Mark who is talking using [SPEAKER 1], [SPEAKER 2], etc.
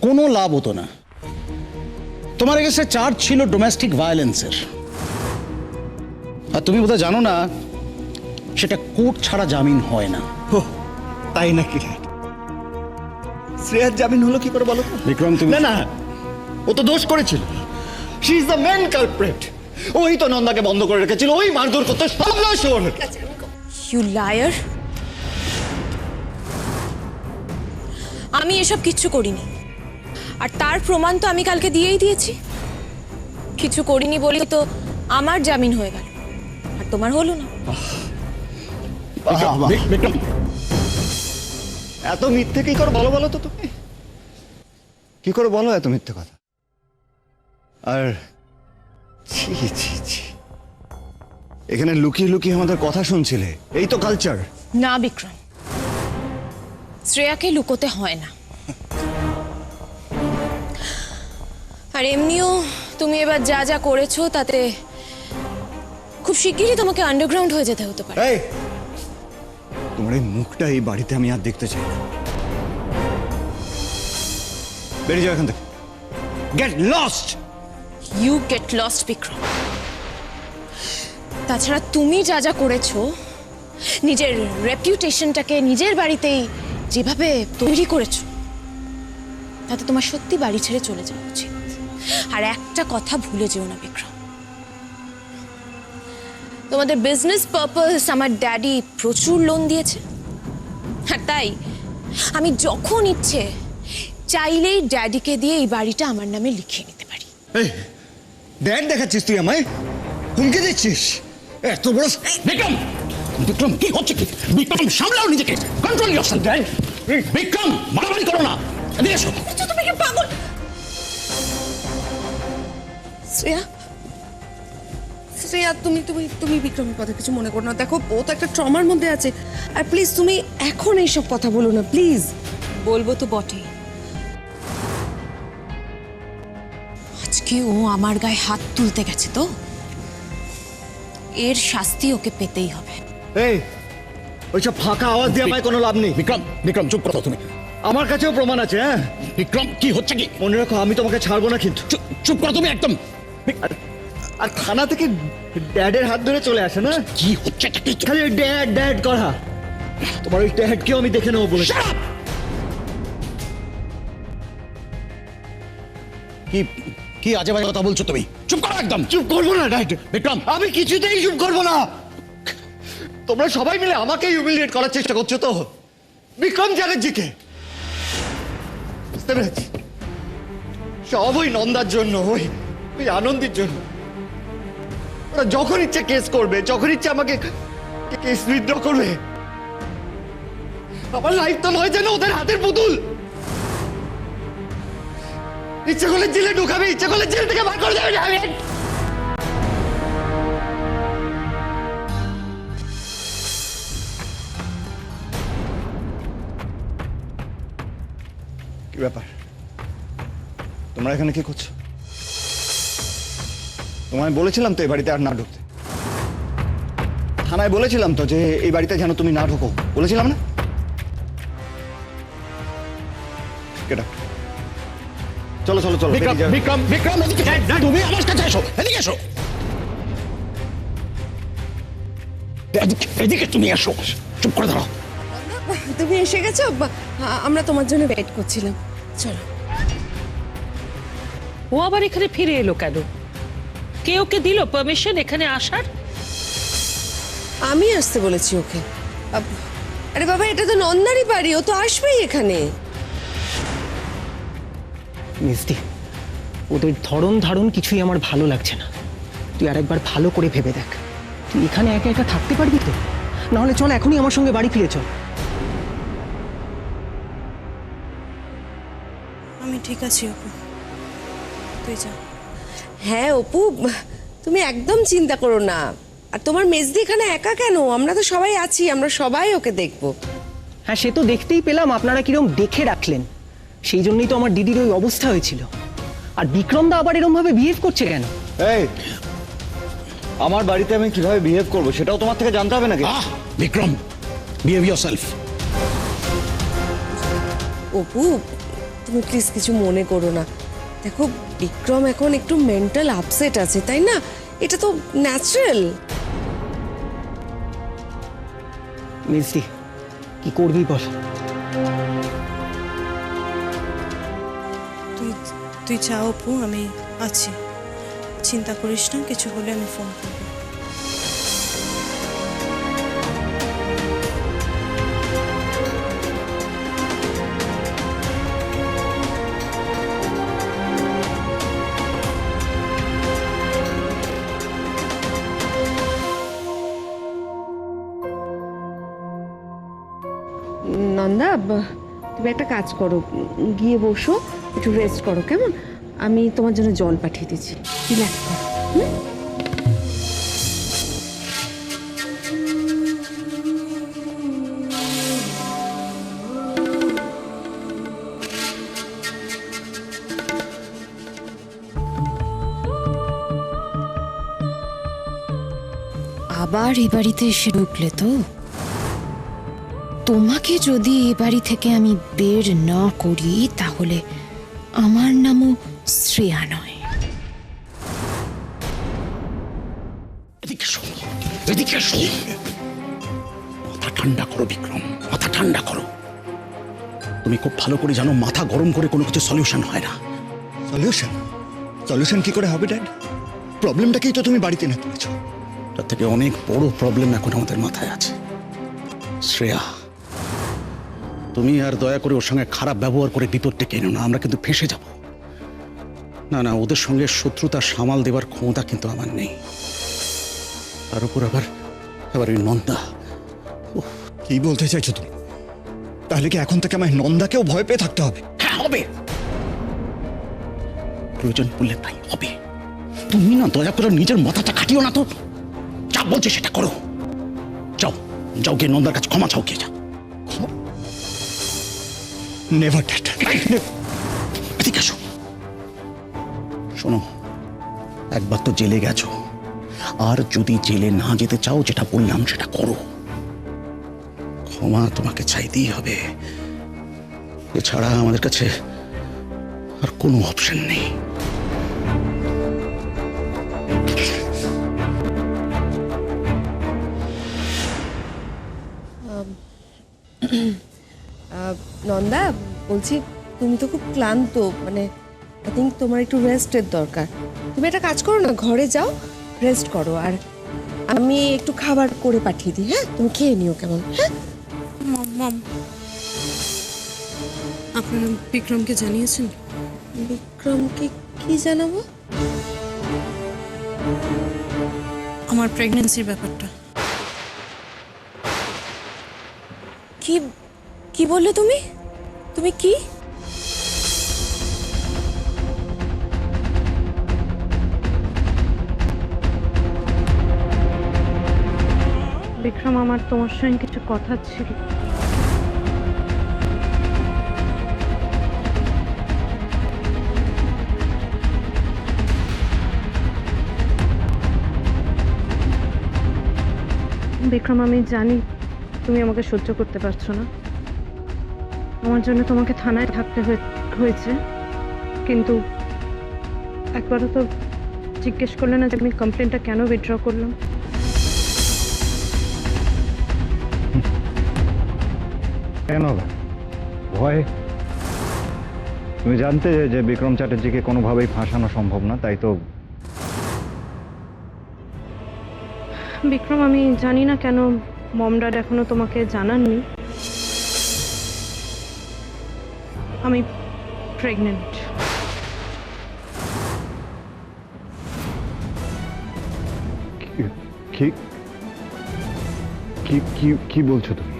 [SPEAKER 1] কোনো লাভ হতো না। তোমার কাছে চার্জ ছিল ডোমেস্টিক ভায়োলেন্সের, আর তুমি বোধহয় জানো না সেটা কোর্ট ছাড়া জামিন হয় না।
[SPEAKER 2] তাই নাকি? শ্রেয়ার জামিন হলো কি করে বলো তো?
[SPEAKER 1] বিক্রম, তুমি
[SPEAKER 2] না না, ও তো দোষ করেছিল। She is the main culprit. ওই তো নন্দাকে বন্ধ করে রেখেছিল, ওই মারধর করতে সব দোষ ওর।
[SPEAKER 3] You liar! আমি এসব কিচ্ছু করিনি, আর তার প্রমাণ তো আমি কালকে দিয়েই দিয়েছি। কিছু করিনি বলি তো আমার জামিন হয়ে গেল, আর তোমার হলো না।
[SPEAKER 1] বিক্রম,
[SPEAKER 2] এত মিথ্যে কি করে বলো বলো তো তুমি? কি করে বলো এত মিথ্যে কথা? আর ছি ছি ছি, এখানে লুকিয়ে লুকিয়ে আমাদের কথা শুনছিলে, এই তো কালচার।
[SPEAKER 3] না বিক্রম, শ্রেয়াকে লুকোতে হয় না। আর এমনিও তুমি এবার যা যা করেছো তাতে খুব শিগগিরই তোমাকে আন্ডারগ্রাউন্ড হয়ে যেতে হতে পারে।
[SPEAKER 2] এই, তোমার এই মুখটা এই বাড়িতে আমি আর দেখতে চাই না। বেরিয়ে যাও এখান থেকে। Get lost.
[SPEAKER 3] You get lost Vikram. তাছাড়া তুমি যা যা করেছো, নিজের রেপুটেশনটাকে নিজের বাড়িতেই যেভাবে তৈরি করেছো, তাতে তোমার সত্যি বাড়ি ছেড়ে চলে যাওয়া উচিত। আর একটা কথা ভুলে যেও না বিক্রম, তোমাদের বিজনেস পারপাস আমার ড্যাডি প্রচুর লোন দিয়েছে, আর তাই আমি যখন ইচ্ছে চাইলেই ড্যাডিকে দিয়ে এই বাড়িটা আমার নামে লিখিয়ে নিতে পারি।
[SPEAKER 2] এই, ড্যাড দেখাচ্ছিস তুই আমায়? হুমকি দিচ্ছিস? এত বড়!
[SPEAKER 1] বিক্রম, বিক্রম কি হচ্ছে কি? বিক্রম, সামলাও নিজেকে, কন্ট্রোল ইয়োরসেলফ। বিক্রম, মারামারি করো না, এদিকে এসো।
[SPEAKER 3] তুমি কি পাগল? শ্রেয়া,
[SPEAKER 4] শ্রেয়া, তুমি তুমি তুমি বিক্রমের কথা কিছু মনে করো না। দেখো, ও তো একটা ট্রমার মধ্যে আছে। আর প্লিজ তুমি এখন এইসব কথা বলো না, প্লিজ।
[SPEAKER 3] বলবো তো বটেই। আজকে ও আমার গায়ে হাত তুলতে গেছে, তো এর শাস্তি ওকে পেতেই হবে।
[SPEAKER 2] এই, ওইসব ফাঁকা আওয়াজ দিয়ে আমায় কোনো লাভ নেই।
[SPEAKER 1] বিক্রম, বিক্রম চুপ করো তুমি।
[SPEAKER 2] আমার কাছেও প্রমাণ আছে। হ্যাঁ,
[SPEAKER 1] বিক্রম কি হচ্ছে কি?
[SPEAKER 2] মনে রাখো, আমি তোমাকে ছাড়বো না কিন্তু।
[SPEAKER 1] চুপ করো তুমি একদম।
[SPEAKER 2] আর থানা থেকে ড্যাডের হাত ধরে চলে আসে না?
[SPEAKER 1] কি হচ্ছে কি?
[SPEAKER 2] খালি ড্যাড ড্যাড করা। তোমার ওই ড্যাডকেও আমি দেখে নেবো বলে।
[SPEAKER 1] Shut up! কি কি আজে বাজে কথা বলছো তুমি? চুপ করো একদম।
[SPEAKER 2] চুপ করবো না ড্যাড।
[SPEAKER 1] বিক্রম,
[SPEAKER 2] আমি কিছুতেই চুপ করবো না। তোমরা সবাই মিলে আমাকে হিউমিলিয়েট করার চেষ্টা করছো তো বিক্রম চ্যাটার্জিকে। বুঝতে পেরেছি, সব ওই নন্দার জন্য, ওই ওই আনন্দের জন্য। ওরা যখন ইচ্ছে কেস করবে, যখন ইচ্ছে আমাকে কেস উইথড্র করবে। আমার লাইফ তো নয় যেন ওদের হাতের পুতুল। ইচ্ছে করলে জেলে ঢুকাবে, ইচ্ছে করলে জেল থেকে বার করে দেবে। কি ব্যাপার? তোমরা এখানে কি করছো? তোমায় বলেছিলাম তো এই বাড়িতে আর না ঢুকতে। থানায় বলেছিলাম তো যে এই বাড়িতে যেন তুমি না ঢুকো, বলেছিলাম না? কেটা? চলো চলো চলো।
[SPEAKER 1] বিক্রম, বিক্রম, বিক্রম এদিকে এসো। তুমি আমার কাছে এসো, এদিকে এসো। এদিকে তুমি এসো। চুপ করে দাঁড়াও।
[SPEAKER 4] তুমি এসে গেছো? আমরা তোমার জন্য ওয়েট করছিলাম। চলো।
[SPEAKER 5] ও আবার এখানে ফিরে এলো কেন? কে ওকে দিল পারমিশন এখানে আসার?
[SPEAKER 4] আমি আসতে বলেছি ওকে। আরে বাবা, এটা তো নন্দারই বাড়ি, ও তো আসবেই এখানে।
[SPEAKER 6] মিষ্টি, ওদের ধরন ধারণ কিছুই আমার ভালো লাগছে না। তুই আরেকবার ভালো করে ভেবে দেখ। তুই এখানে একা একা থাকতে পারবি তো? নাহলে চল এখনই আমার সঙ্গে বাড়ি ফিরে চল।
[SPEAKER 3] আমি ঠিক আছি অপু, তুই যা।
[SPEAKER 4] হ্যাঁ অপু, তুমি একদম চিন্তা করো না। আর তোমার মেজদি এখানে একা কেন? আমরা তো সবাই আছি, আমরা সবাই ওকে দেখবো।
[SPEAKER 6] হ্যাঁ, সে তো দেখতেই পেলাম আপনারা কিরম দেখে রাখলেন। সেই জন্যই তো আমার দিদির ওই অবস্থা হয়েছিল। আর বিক্রম দা আবার এরম ভাবে বিহেভ করছে কেন?
[SPEAKER 2] এই, আমার বাড়িতে আমি কিভাবে বিহেভ করবো সেটাও তোমার থেকে জানতে হবে নাকি?
[SPEAKER 1] Vikram, behave yourself.
[SPEAKER 4] অপু, তুমি প্লিজ কিছু মনে করো না। দেখো বিক্রম এখন একটু মেন্টাল আপসেট আছে, তাই না? এটা তো ন্যাচারাল।
[SPEAKER 6] মিষ্টি কি করবি বল?
[SPEAKER 7] তুই যা অপু, আমি আছি, চিন্তা করিস না, কিছু হলে আমি ফোন করবো।
[SPEAKER 4] নন্দা, তুমি একটা কাজ করো, গিয়ে বসো, একটু রেস্ট করো, কেমন? আমি তোমার জন্য জল পাঠিয়ে দিচ্ছি, রিল্যাক্স করো। হুম?
[SPEAKER 3] আবার এ বাড়িতে এসে ঢুকলে তো? তোমাকে যদি এ বাড়ি থেকে আমি বের না করি তাহলে আমার নামও শ্রেয়া নয়।
[SPEAKER 1] এদিকে শোন, এদিকে শোন। মাথা ঠান্ডা করো বিক্রম, মাথা ঠান্ডা করো। তুমি খুব ভালো করে জানো মাথা গরম করে কোনো কিছু সলিউশন হয় না।
[SPEAKER 2] সলিউশন? সলিউশন কি করে হবে ড্যাড? প্রবলেমটাকেই তো তুমি বাড়িতে না তুলেছো।
[SPEAKER 1] তার থেকে অনেক বড় প্রবলেম এখন আমাদের মাথায় আছে। শ্রেয়া, তুমি আর দয়া করে ওর সঙ্গে খারাপ ব্যবহার করে বিপদ ডেকে এনো না, আমরা কিন্তু ফেঁসে যাব। না না, ওদের সঙ্গে শত্রুতা সামাল দেবার ক্ষমতা কিন্তু আমার নেই। তার উপর আবার ওই নন্দা।
[SPEAKER 2] কি বলতে চাইছো তুমি? তাহলে কি এখন থেকে আমায় নন্দাকেও ভয় পেয়ে থাকতে হবে?
[SPEAKER 1] হ্যাঁ হবে, প্রয়োজন পড়লে তাই হবে। তুমি না দয়া করে নিজের মাথাটা খাটিও না তো। যা বলছে সেটা করো। যাও যাও, গিয়ে নন্দার কাছে ক্ষমা চাও, গিয়ে যাও।
[SPEAKER 2] Never dad.
[SPEAKER 1] এদিকে এসো। শোনো, একবার তো জেলে গেছো, আর যদি জেলে না যেতে চাও যেটা বললাম সেটা করো। ক্ষমা তোমাকে চাইতেই হবে, এছাড়া আমাদের কাছে আর কোনো অপশন নেই।
[SPEAKER 4] নন্দা, বলছি তুমি তো খুব ক্লান্ত, মানে আই থিঙ্ক তোমার একটু রেস্টের দরকার। তুমি একটা কাজ করো না, ঘরে যাও, রেস্ট করো, আর আমি একটু খাবার করে পাঠিয়ে দিই। হ্যাঁ, তুমি খেয়ে নিও, কেমন? হ্যাঁ।
[SPEAKER 7] মম, আপনারা বিক্রমকে জানিয়েছেন?
[SPEAKER 4] বিক্রমকে কি জানাবো?
[SPEAKER 7] আমার প্রেগন্যান্সির ব্যাপারটা।
[SPEAKER 4] কি কি বললে তুমি? তুমি কি?
[SPEAKER 7] বিক্রম, আমার তোমার সঙ্গে কিছু কথা ছিল। বিক্রম, আমি জানি তুমি আমাকে সহ্য করতে পারছো না, আমার জন্য তোমাকে থানায় থাকতে হয়েছে, কিন্তু একবারও তো জিজ্ঞেস করলে না যে আমি কমপ্লেনটা কেন উইথড্র করলাম।
[SPEAKER 8] কেন ভয়? তুমি জানতে যে বিক্রম চ্যাটার্জিকে কোনোভাবেই ফাঁসানো সম্ভব না, তাই তো?
[SPEAKER 7] বিক্রম, আমি জানি না কেন মম ড্যাড এখনো তোমাকে জানাননি আমি প্রেগনেন্ট।
[SPEAKER 8] কি কি কি কি বলছো তুমি?